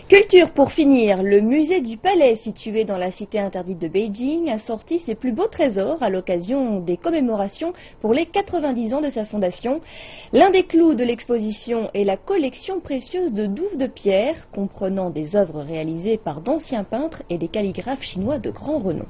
Culture pour finir, le musée du Palais situé dans la cité interdite de Beijing a sorti ses plus beaux trésors à l'occasion des commémorations pour les 90 ans de sa fondation. L'un des clous de l'exposition est la collection précieuse de douves de pierre comprenant des œuvres réalisées par d'anciens peintres et des calligraphes chinois de grand renom.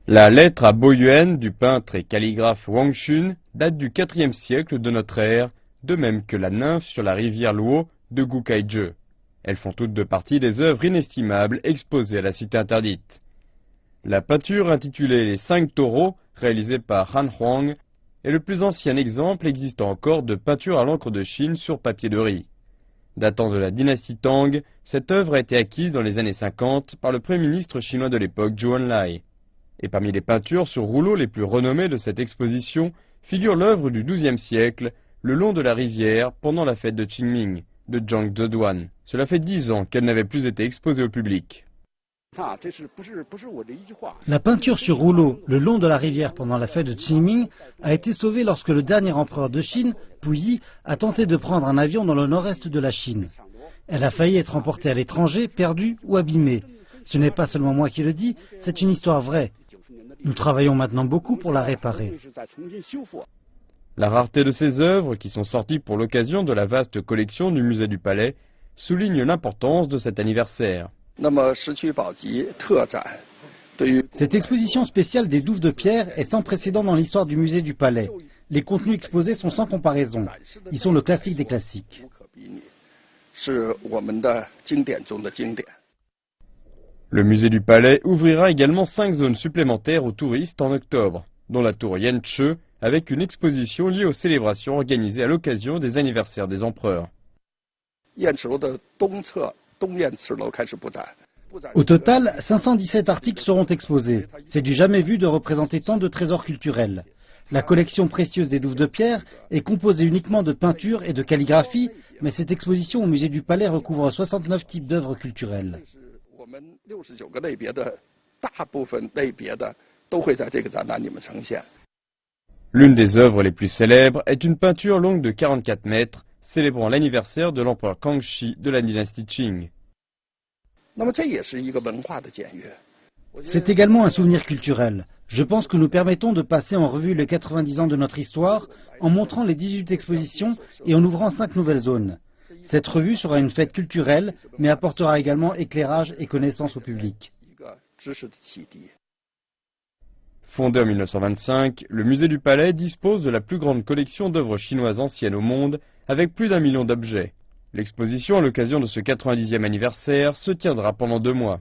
La lettre à Boyuan du peintre et calligraphe Wang Xun date du IVe siècle de notre ère, de même que la nymphe sur la rivière Luo de Gu Kaizhe. Elles font toutes deux partie des œuvres inestimables exposées à la cité interdite. La peinture intitulée Les 5 taureaux, réalisée par Han Huang, est le plus ancien exemple existant encore de peinture à l'encre de Chine sur papier de riz. Datant de la dynastie Tang, cette œuvre a été acquise dans les années 50 par le premier ministre chinois de l'époque Zhou Enlai. Et parmi les peintures sur rouleau les plus renommées de cette exposition figure l'œuvre du XIIe siècle, Le long de la rivière, pendant la fête de Qingming, de Zhang Zeduan. Cela fait 10 ans qu'elle n'avait plus été exposée au public. La peinture sur rouleau, Le long de la rivière pendant la fête de Qingming, a été sauvée lorsque le dernier empereur de Chine, Puyi, a tenté de prendre un avion dans le nord-est de la Chine. Elle a failli être emportée à l'étranger, perdue ou abîmée. Ce n'est pas seulement moi qui le dis, c'est une histoire vraie. Nous travaillons maintenant beaucoup pour la réparer. La rareté de ces œuvres, qui sont sorties pour l'occasion de la vaste collection du musée du Palais, souligne l'importance de cet anniversaire. Cette exposition spéciale des douves de pierre est sans précédent dans l'histoire du musée du Palais. Les contenus exposés sont sans comparaison. Ils sont le classique des classiques. Le musée du Palais ouvrira également 5 zones supplémentaires aux touristes en octobre, dont la tour Yanche, avec une exposition liée aux célébrations organisées à l'occasion des anniversaires des empereurs. Au total, 517 articles seront exposés. C'est du jamais vu de représenter tant de trésors culturels. La collection précieuse des douves de pierre est composée uniquement de peintures et de calligraphie, mais cette exposition au musée du Palais recouvre 69 types d'œuvres culturelles. L'une des œuvres les plus célèbres est une peinture longue de 44 mètres, célébrant l'anniversaire de l'empereur Kangxi de la dynastie Qing. C'est également un souvenir culturel. Je pense que nous permettons de passer en revue les 90 ans de notre histoire en montrant les 18 expositions et en ouvrant 5 nouvelles zones. Cette revue sera une fête culturelle, mais apportera également éclairage et connaissance au public. Fondé en 1925, le musée du Palais dispose de la plus grande collection d'œuvres chinoises anciennes au monde, avec plus d'1 million d'objets. L'exposition à l'occasion de ce 90e anniversaire se tiendra pendant 2 mois.